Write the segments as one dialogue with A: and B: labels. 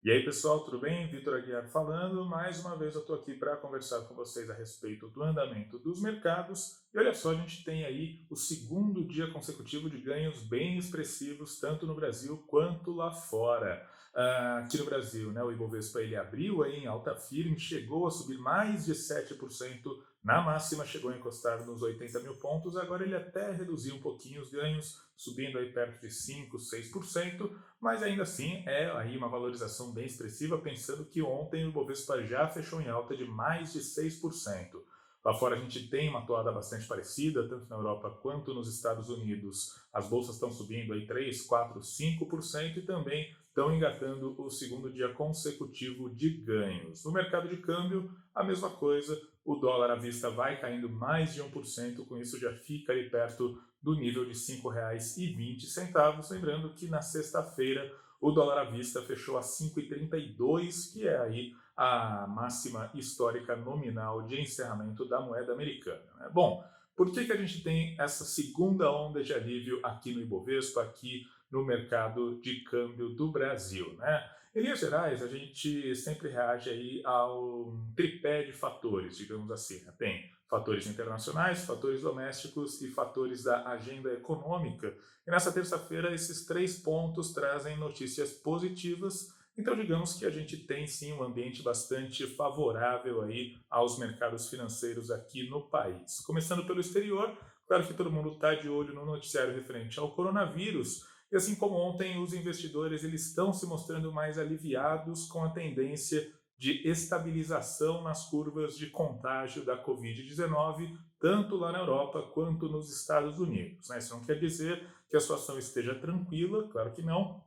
A: E aí, pessoal, tudo bem? Vitor Aguiar falando. Mais uma vez eu estou aqui para conversar com vocês a respeito do andamento dos mercados. E olha só, a gente tem aí o segundo dia consecutivo de ganhos bem expressivos, tanto no Brasil quanto lá fora. Aqui no Brasil, né, o Ibovespa ele abriu aí em alta firme, chegou a subir mais de 7%, na máxima chegou a encostar nos 80 mil pontos, agora ele até reduziu um pouquinho os ganhos, subindo aí perto de 5, 6%, mas ainda assim é aí uma valorização bem expressiva, pensando que ontem o Ibovespa já fechou em alta de mais de 6%. Lá fora a gente tem uma toada bastante parecida, tanto na Europa quanto nos Estados Unidos. As bolsas estão subindo aí 3, 4, 5% e também estão engatando o segundo dia consecutivo de ganhos. No mercado de câmbio, a mesma coisa, o dólar à vista vai caindo mais de 1%, com isso já fica ali perto do nível de R$ 5,20. Lembrando que na sexta-feira o dólar à vista fechou a 5,32, que é aí a máxima histórica nominal de encerramento da moeda americana, né? Bom, por que a gente tem essa segunda onda de alívio aqui no Ibovespa, aqui no mercado de câmbio do Brasil, né? Em linhas gerais, a gente sempre reage aí ao tripé de fatores, digamos assim, né? Tem fatores internacionais, fatores domésticos e fatores da agenda econômica. E nessa terça-feira, esses três pontos trazem notícias positivas. Então, digamos que a gente tem sim um ambiente bastante favorável aí aos mercados financeiros aqui no país. Começando pelo exterior, claro que todo mundo está de olho no noticiário referente ao coronavírus. E assim como ontem, os investidores eles estão se mostrando mais aliviados com a tendência de estabilização nas curvas de contágio da Covid-19, tanto lá na Europa quanto nos Estados Unidos, né? Isso não quer dizer que a situação esteja tranquila, claro que não.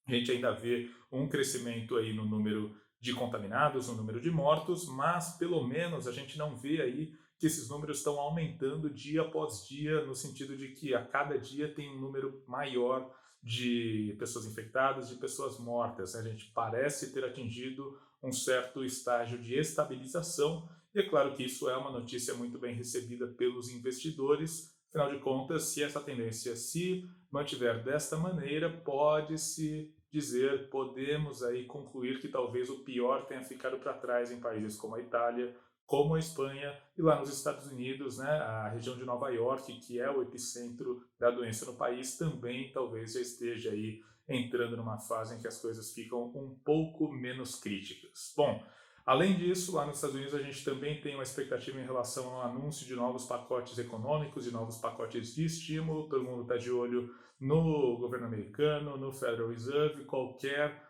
A: A gente ainda vê um crescimento aí no número de contaminados, no número de mortos, mas pelo menos a gente não vê aí que esses números estão aumentando dia após dia, no sentido de que a cada dia tem um número maior de pessoas infectadas, de pessoas mortas, né? A gente parece ter atingido um certo estágio de estabilização, e é claro que isso é uma notícia muito bem recebida pelos investidores. Afinal de contas, se essa tendência se mantiver desta maneira, pode-se dizer, podemos aí concluir que talvez o pior tenha ficado para trás em países como a Itália, como a Espanha e lá nos Estados Unidos, né, a região de Nova York, que é o epicentro da doença no país, também talvez já esteja aí entrando numa fase em que as coisas ficam um pouco menos críticas. Bom, além disso, lá nos Estados Unidos a gente também tem uma expectativa em relação ao anúncio de novos pacotes econômicos e novos pacotes de estímulo. Todo mundo está de olho no governo americano, no Federal Reserve. Qualquer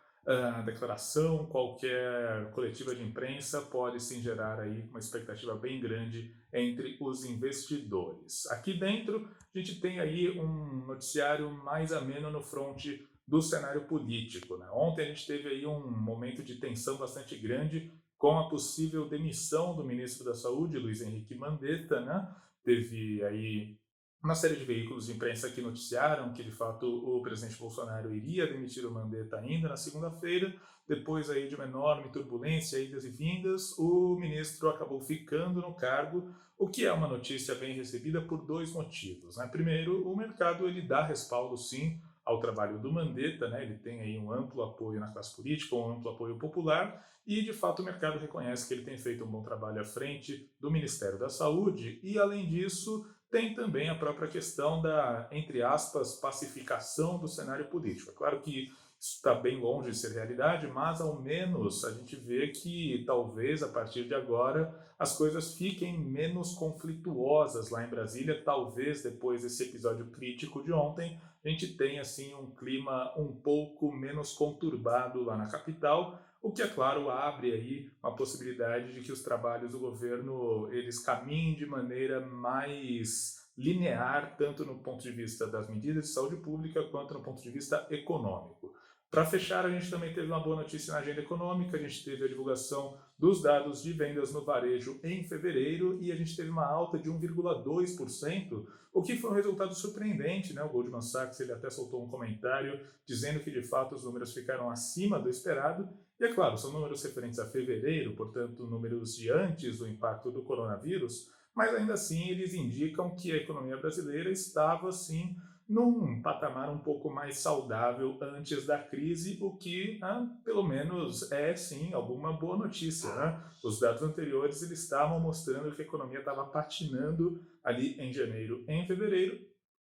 A: declaração, qualquer coletiva de imprensa pode sim gerar aí uma expectativa bem grande entre os investidores. Aqui dentro a gente tem aí um noticiário mais ameno no fronte do cenário político, né? Ontem a gente teve aí um momento de tensão bastante grande com a possível demissão do ministro da Saúde, Luiz Henrique Mandetta, né? Teve aí uma série de veículos de imprensa que noticiaram que, de fato, o presidente Bolsonaro iria demitir o Mandetta ainda na segunda-feira. Depois aí de uma enorme turbulência, idas e vindas, o ministro acabou ficando no cargo, o que é uma notícia bem recebida por dois motivos, né? Primeiro, o mercado ele dá respaldo, sim, ao trabalho do Mandetta, né? Ele tem aí um amplo apoio na classe política, um amplo apoio popular, e de fato o mercado reconhece que ele tem feito um bom trabalho à frente do Ministério da Saúde, e além disso tem também a própria questão da, entre aspas, pacificação do cenário político. É claro que isso está bem longe de ser realidade, mas ao menos a gente vê que talvez a partir de agora as coisas fiquem menos conflituosas lá em Brasília. Talvez depois desse episódio crítico de ontem a gente tenha assim um clima um pouco menos conturbado lá na capital, o que, é claro, abre aí uma possibilidade de que os trabalhos do governo eles caminhem de maneira mais linear, tanto no ponto de vista das medidas de saúde pública, quanto no ponto de vista econômico. Para fechar, a gente também teve uma boa notícia na agenda econômica, a gente teve a divulgação dos dados de vendas no varejo em fevereiro e a gente teve uma alta de 1,2%, o que foi um resultado surpreendente, né? O Goldman Sachs ele até soltou um comentário dizendo que de fato os números ficaram acima do esperado. E é claro, são números referentes a fevereiro, portanto, números de antes do impacto do coronavírus, mas ainda assim eles indicam que a economia brasileira estava, sim, num patamar um pouco mais saudável antes da crise, o que pelo menos é sim alguma boa notícia, né? Os dados anteriores eles estavam mostrando que a economia estava patinando ali em janeiro e em fevereiro.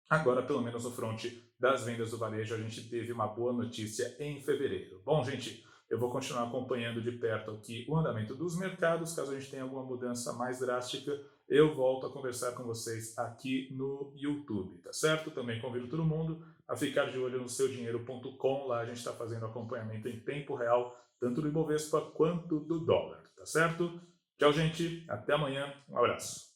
A: Agora, pelo menos no fronte das vendas do varejo, a gente teve uma boa notícia em fevereiro. Bom, gente, eu vou continuar acompanhando de perto aqui o andamento dos mercados. Caso a gente tenha alguma mudança mais drástica, eu volto a conversar com vocês aqui no YouTube, tá certo? Também convido todo mundo a ficar de olho no seudinheiro.com. Lá a gente está fazendo acompanhamento em tempo real, tanto do Ibovespa quanto do dólar, tá certo? Tchau, gente. Até amanhã. Um abraço.